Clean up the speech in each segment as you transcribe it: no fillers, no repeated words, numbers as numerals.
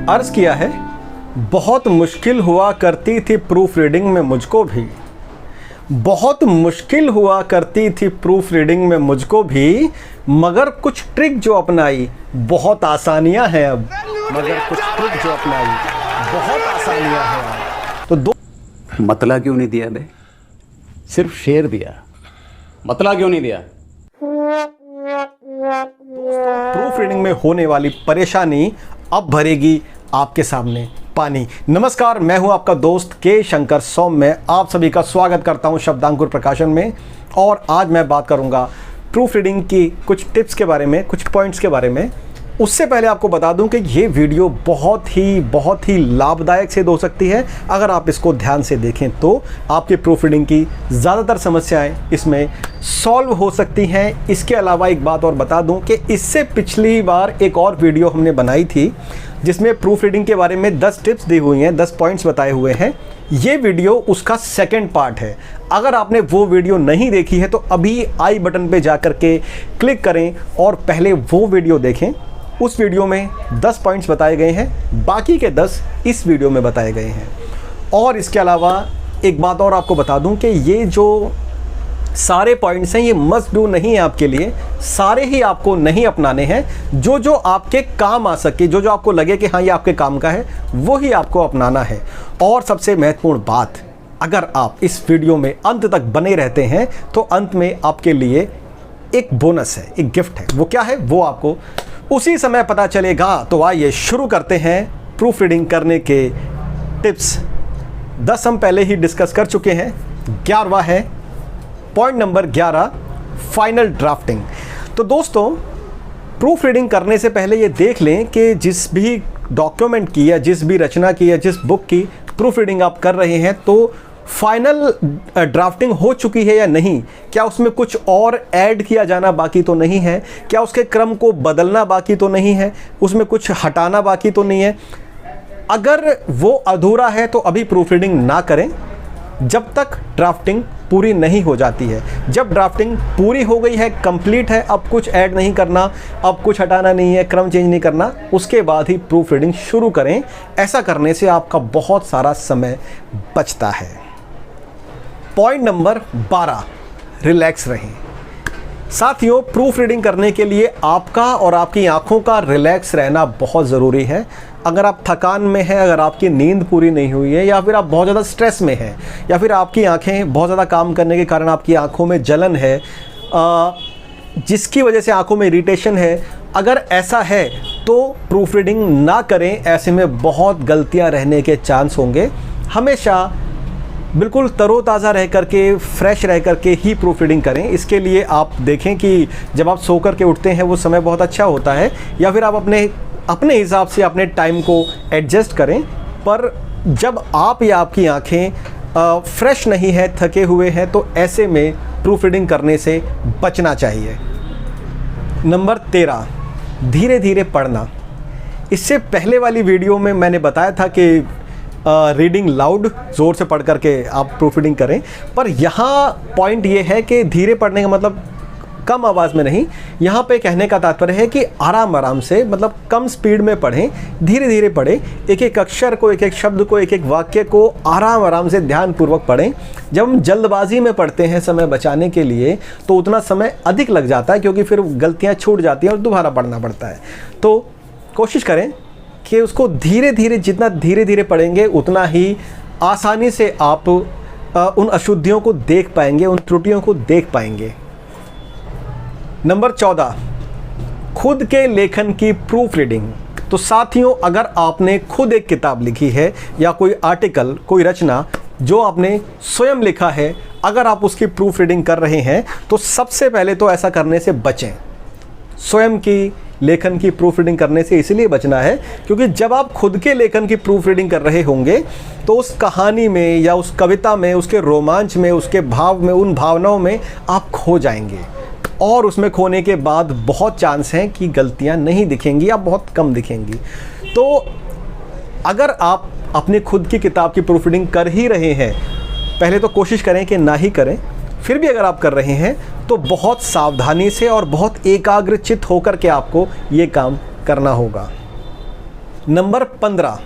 अर्ज़ किया है, बहुत मुश्किल हुआ करती थी प्रूफ रीडिंग में मुझको भी, बहुत मुश्किल हुआ करती थी प्रूफ रीडिंग में मुझको भी, मगर कुछ ट्रिक जो अपनाई बहुत आसानियां हैं अब, मगर कुछ ट्रिक जो अपनाई बहुत आसानियां हैं अब। तो दो मतला क्यों नहीं दिया बे? सिर्फ शेर दिया, मतला क्यों नहीं दिया? प्रूफ रीडिंग में होने वाली परेशानी अब भरेगी आपके सामने पानी। नमस्कार, मैं हूं आपका दोस्त के शंकर सौम्य। आप सभी का स्वागत करता हूं शब्दांकुर प्रकाशन में। और आज मैं बात करूंगा प्रूफ रीडिंग की कुछ टिप्स के बारे में, कुछ पॉइंट्स के बारे में। उससे पहले आपको बता दूं कि ये वीडियो बहुत ही लाभदायक सिद्ध हो सकती है अगर आप इसको ध्यान से देखें तो आपके प्रूफ रीडिंग की ज़्यादातर समस्याएं इसमें सॉल्व हो सकती हैं। इसके अलावा एक बात और बता दूं कि इससे पिछली बार एक और वीडियो हमने बनाई थी जिसमें प्रूफ रीडिंग के बारे में 10 टिप्स दी हुई हैं, 10 पॉइंट्स बताए हुए हैं। ये वीडियो उसका सेकंड पार्ट है। अगर आपने वो वीडियो नहीं देखी है तो अभी आई बटन पे जाकर के क्लिक करें और पहले वो वीडियो देखें। उस वीडियो में 10 पॉइंट्स बताए गए हैं, बाकी के 10 इस वीडियो में बताए गए हैं। और इसके अलावा एक बात और आपको बता दूं कि ये जो सारे पॉइंट्स हैं ये मस्ट डू नहीं है आपके लिए, सारे ही आपको नहीं अपनाने हैं। जो जो आपके काम आ सके, जो जो आपको लगे कि हाँ ये आपके काम का है, वो ही आपको अपनाना है। और सबसे महत्वपूर्ण बात, अगर आप इस वीडियो में अंत तक बने रहते हैं तो अंत में आपके लिए एक बोनस है, एक गिफ्ट है। वो क्या है वो आपको उसी समय पता चलेगा। तो आइए शुरू करते हैं प्रूफ रीडिंग करने के टिप्स। 10 हम पहले ही डिस्कस कर चुके हैं, 11वां है पॉइंट नंबर 11, फाइनल ड्राफ्टिंग। तो दोस्तों, प्रूफ रीडिंग करने से पहले ये देख लें कि जिस भी डॉक्यूमेंट की या जिस भी रचना की या जिस बुक की प्रूफ रीडिंग आप कर रहे हैं तो फाइनल ड्राफ्टिंग हो चुकी है या नहीं। क्या उसमें कुछ और ऐड किया जाना बाकी तो नहीं है? क्या उसके क्रम को बदलना बाकी तो नहीं है? उसमें कुछ हटाना बाकी तो नहीं है? अगर वो अधूरा है तो अभी प्रूफ रीडिंग ना करें जब तक ड्राफ्टिंग पूरी नहीं हो जाती है। जब ड्राफ्टिंग पूरी हो गई है, कंप्लीट है, अब कुछ ऐड नहीं करना, अब कुछ हटाना नहीं है, क्रम चेंज नहीं करना, उसके बाद ही प्रूफ रीडिंग शुरू करें। ऐसा करने से आपका बहुत सारा समय बचता है। पॉइंट नंबर 12, रिलैक्स रहें। साथियों, प्रूफ रीडिंग करने के लिए आपका और आपकी आंखों का रिलैक्स रहना बहुत ज़रूरी है। अगर आप थकान में हैं, अगर आपकी नींद पूरी नहीं हुई है, या फिर आप बहुत ज़्यादा स्ट्रेस में हैं, या फिर आपकी आंखें बहुत ज़्यादा काम करने के कारण आपकी आंखों में जलन है, जिसकी वजह से आंखों में इरिटेशन है, अगर ऐसा है तो प्रूफ रीडिंग ना करें। ऐसे में बहुत गलतियां रहने के चांस होंगे। हमेशा बिल्कुल तरोताज़ा रह करके, फ्रेश रह करके ही प्रूफ रीडिंग करें। इसके लिए आप देखें कि जब आप सो करके उठते हैं वो समय बहुत अच्छा होता है, या फिर आप अपने हिसाब से अपने टाइम को एडजस्ट करें। पर जब आप या आपकी आंखें फ्रेश नहीं है, थके हुए हैं, तो ऐसे में प्रूफ रीडिंग करने से बचना चाहिए। नंबर 13, धीरे धीरे पढ़ना। इससे पहले वाली वीडियो में मैंने बताया था कि रीडिंग लाउड, ज़ोर से पढ़ करके आप प्रूफ रीडिंग करें। पर यहाँ पॉइंट ये है कि धीरे पढ़ने का मतलब कम आवाज़ में नहीं। यहाँ पे कहने का तात्पर्य है कि आराम आराम से, मतलब कम स्पीड में पढ़ें, धीरे धीरे पढ़ें। एक एक अक्षर को, एक एक शब्द को, एक एक वाक्य को आराम आराम से ध्यानपूर्वक पढ़ें। जब हम जल्दबाजी में पढ़ते हैं समय बचाने के लिए तो उतना समय अधिक लग जाता है, क्योंकि फिर गलतियाँ छूट जाती हैं और दोबारा पढ़ना पड़ता है। तो कोशिश करें कि उसको धीरे धीरे, जितना धीरे धीरे पढ़ेंगे उतना ही आसानी से आप उन अशुद्धियों को देख पाएंगे, उन त्रुटियों को देख पाएंगे। नंबर 14, खुद के लेखन की प्रूफ रीडिंग। तो साथियों, अगर आपने खुद एक किताब लिखी है या कोई आर्टिकल, कोई रचना जो आपने स्वयं लिखा है, अगर आप उसकी प्रूफ रीडिंग कर रहे हैं तो सबसे पहले तो ऐसा करने से बचें। स्वयं की लेखन की प्रूफ रीडिंग करने से इसलिए बचना है क्योंकि जब आप खुद के लेखन की प्रूफ रीडिंग कर रहे होंगे तो उस कहानी में या उस कविता में, उसके रोमांच में, उसके भाव में, उन भावनाओं में आप खो जाएंगे। और उसमें खोने के बाद बहुत चांस हैं कि गलतियां नहीं दिखेंगी या बहुत कम दिखेंगी। तो अगर आप अपनी खुद की किताब की प्रूफ रीडिंग कर ही रहे हैं, पहले तो कोशिश करें कि ना ही करें। फिर भी अगर आप कर रहे हैं तो बहुत सावधानी से और बहुत एकाग्रचित्त होकर के आपको ये काम करना होगा। नंबर 15,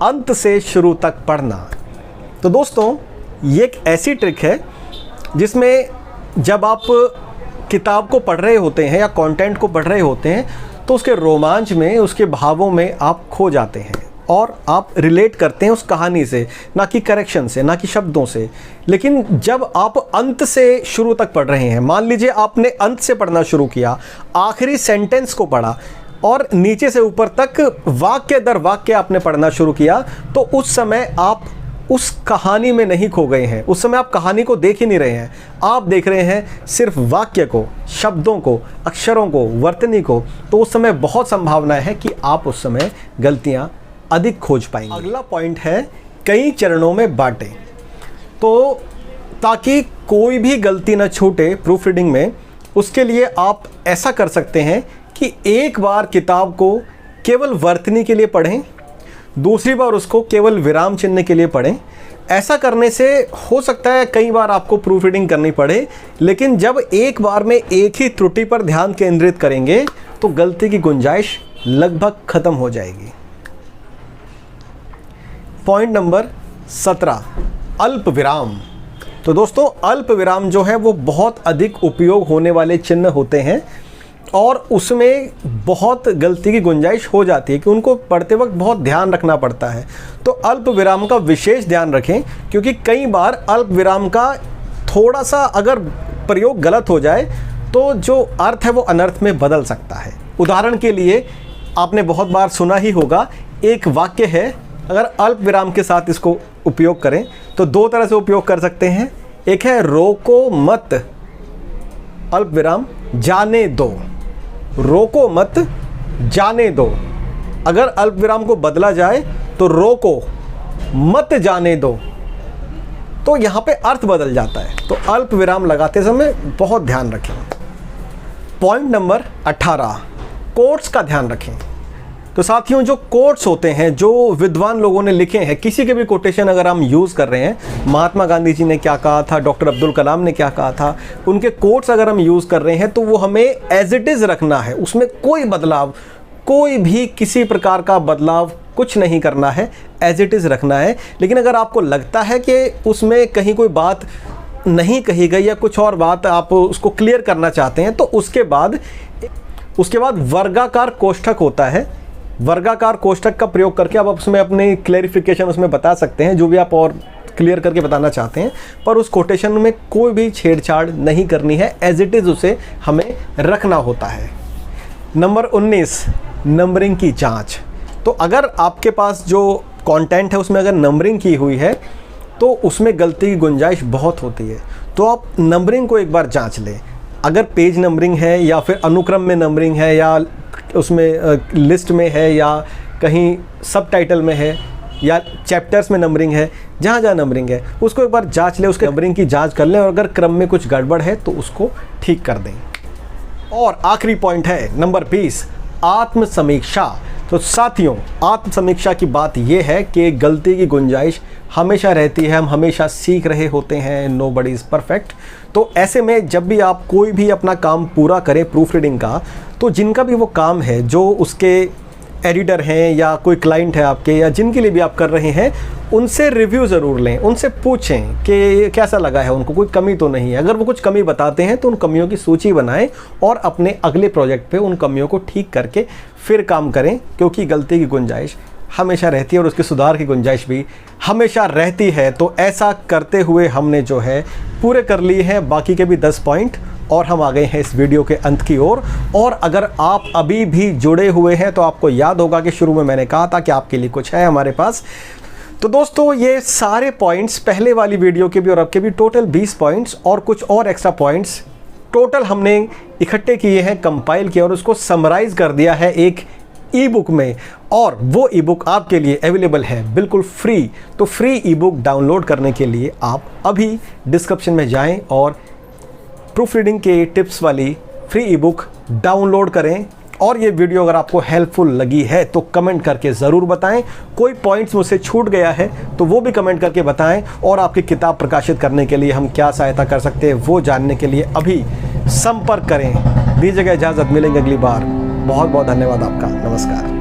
अंत से शुरू तक पढ़ना। तो दोस्तों ये एक ऐसी ट्रिक है जिसमें जब आप किताब को पढ़ रहे होते हैं या कंटेंट को पढ़ रहे होते हैं तो उसके रोमांच में, उसके भावों में आप खो जाते हैं और आप रिलेट करते हैं उस कहानी से, ना कि करेक्शन से, ना कि शब्दों से। लेकिन जब आप अंत से शुरू तक पढ़ रहे हैं, मान लीजिए आपने अंत से पढ़ना शुरू किया, आखिरी सेंटेंस को पढ़ा और नीचे से ऊपर तक वाक्य दर वाक्य आपने पढ़ना शुरू किया, तो उस समय आप उस कहानी में नहीं खो गए हैं। उस समय आप कहानी को देख ही नहीं रहे हैं, आप देख रहे हैं सिर्फ वाक्य को, शब्दों को, अक्षरों को, वर्तनी को। तो उस समय बहुत संभावना है कि आप उस समय गलतियां अधिक खोज पाएंगे। अगला पॉइंट है कई चरणों में बांटें। तो ताकि कोई भी गलती ना छूटे प्रूफ रीडिंग में, उसके लिए आप ऐसा कर सकते हैं कि एक बार किताब को केवल वर्तनी के लिए पढ़ें, दूसरी बार उसको केवल विराम चिन्ह के लिए पढ़ें। ऐसा करने से हो सकता है कई बार आपको प्रूफ रीडिंग करनी पड़े, लेकिन जब एक बार में एक ही त्रुटि पर ध्यान केंद्रित करेंगे तो गलती की गुंजाइश लगभग खत्म हो जाएगी। पॉइंट नंबर 17, अल्प विराम। तो दोस्तों अल्प विराम जो है वो बहुत अधिक उपयोग होने वाले चिन्ह होते हैं और उसमें बहुत गलती की गुंजाइश हो जाती है कि उनको पढ़ते वक्त बहुत ध्यान रखना पड़ता है। तो अल्प विराम का विशेष ध्यान रखें, क्योंकि कई बार अल्प विराम का थोड़ा सा अगर प्रयोग गलत हो जाए तो जो अर्थ है वो अनर्थ में बदल सकता है। उदाहरण के लिए आपने बहुत बार सुना ही होगा, एक वाक्य है, अगर अल्प विराम के साथ इसको उपयोग करें तो दो तरह से उपयोग कर सकते हैं। एक है रोको मत अल्प विराम जाने दो, रोको मत जाने दो। अगर अल्प विराम को बदला जाए तो रोको मत जाने दो, तो यहाँ पे अर्थ बदल जाता है। तो अल्प विराम लगाते समय बहुत ध्यान रखें। पॉइंट नंबर 18, कोट्स का ध्यान रखें। तो साथियों जो कोट्स होते हैं, जो विद्वान लोगों ने लिखे हैं, किसी के भी कोटेशन अगर हम यूज़ कर रहे हैं, महात्मा गांधी जी ने क्या कहा था, डॉक्टर अब्दुल कलाम ने क्या कहा था, उनके कोट्स अगर हम यूज़ कर रहे हैं तो वो हमें एज इट इज़ रखना है। उसमें कोई बदलाव, कोई भी किसी प्रकार का बदलाव कुछ नहीं करना है, एज इट इज़ रखना है। लेकिन अगर आपको लगता है कि उसमें कहीं कोई बात नहीं कही गई या कुछ और बात आप उसको क्लियर करना चाहते हैं, तो उसके बाद वर्गाकार कोष्ठक होता है। वर्गाकार कोष्ठक का प्रयोग करके आप उसमें अपनी क्लैरिफिकेशन उसमें बता सकते हैं, जो भी आप और क्लियर करके बताना चाहते हैं, पर उस कोटेशन में कोई भी छेड़छाड़ नहीं करनी है, एज इट इज़ उसे हमें रखना होता है। नंबर 19, नंबरिंग की जांच। तो अगर आपके पास जो कंटेंट है उसमें अगर नंबरिंग की हुई है तो उसमें गलती की गुंजाइश बहुत होती है। तो आप नंबरिंग को एक बार जांच लें। अगर पेज नंबरिंग है या फिर अनुक्रम में नंबरिंग है या उसमें लिस्ट में है या कहीं सब टाइटल में है या चैप्टर्स में नंबरिंग है, जहाँ जहाँ नंबरिंग है उसको एक बार जांच लें, उसके नंबरिंग की जांच कर लें और अगर क्रम में कुछ गड़बड़ है तो उसको ठीक कर दें। और आखिरी पॉइंट है नंबर 20, आत्म समीक्षा। तो साथियों आत्म समीक्षा की बात यह है कि गलती की गुंजाइश हमेशा रहती है, हम हमेशा सीख रहे होते हैं, नोबडी इज़ परफेक्ट। तो ऐसे में जब भी आप कोई भी अपना काम पूरा करें प्रूफ रीडिंग का, तो जिनका भी वो काम है, जो उसके एडिटर हैं या कोई क्लाइंट है आपके या जिनके लिए भी आप कर रहे हैं, उनसे रिव्यू ज़रूर लें, उनसे पूछें कि कैसा लगा है, उनको कोई कमी तो नहीं है। अगर वो कुछ कमी बताते हैं तो उन कमियों की सूची बनाएं और अपने अगले प्रोजेक्ट पे उन कमियों को ठीक करके फिर काम करें, क्योंकि गलती की गुंजाइश हमेशा रहती है और उसके सुधार की गुंजाइश भी हमेशा रहती है। तो ऐसा करते हुए हमने जो है पूरे कर लिए हैं बाकी के भी 10 पॉइंट और हम आ गए हैं इस वीडियो के अंत की ओर। और अगर आप अभी भी जुड़े हुए हैं तो आपको याद होगा कि शुरू में मैंने कहा था कि आपके लिए कुछ है हमारे पास। तो दोस्तों ये सारे पॉइंट्स पहले वाली वीडियो के भी और अब के भी टोटल 20 पॉइंट्स और कुछ और एक्स्ट्रा पॉइंट्स टोटल हमने इकट्ठे किए हैं, कंपाइल किया और उसको समराइज़ कर दिया है एक ई बुक में। और वो ई बुक आपके लिए अवेलेबल है बिल्कुल फ्री। तो फ्री ई बुक डाउनलोड करने के लिए आप अभी डिस्क्रिप्शन में जाएं और प्रूफ रीडिंग के टिप्स वाली फ्री ई बुक डाउनलोड करें। और ये वीडियो अगर आपको हेल्पफुल लगी है तो कमेंट करके ज़रूर बताएं। कोई पॉइंट्स मुझसे छूट गया है तो वो भी कमेंट करके बताएं। और आपकी किताब प्रकाशित करने के लिए हम क्या सहायता कर सकते हैं वो जानने के लिए अभी संपर्क करें। दीजिएगा इजाज़त, मिलेंगे अगली बार। बहुत बहुत धन्यवाद आपका। नमस्कार।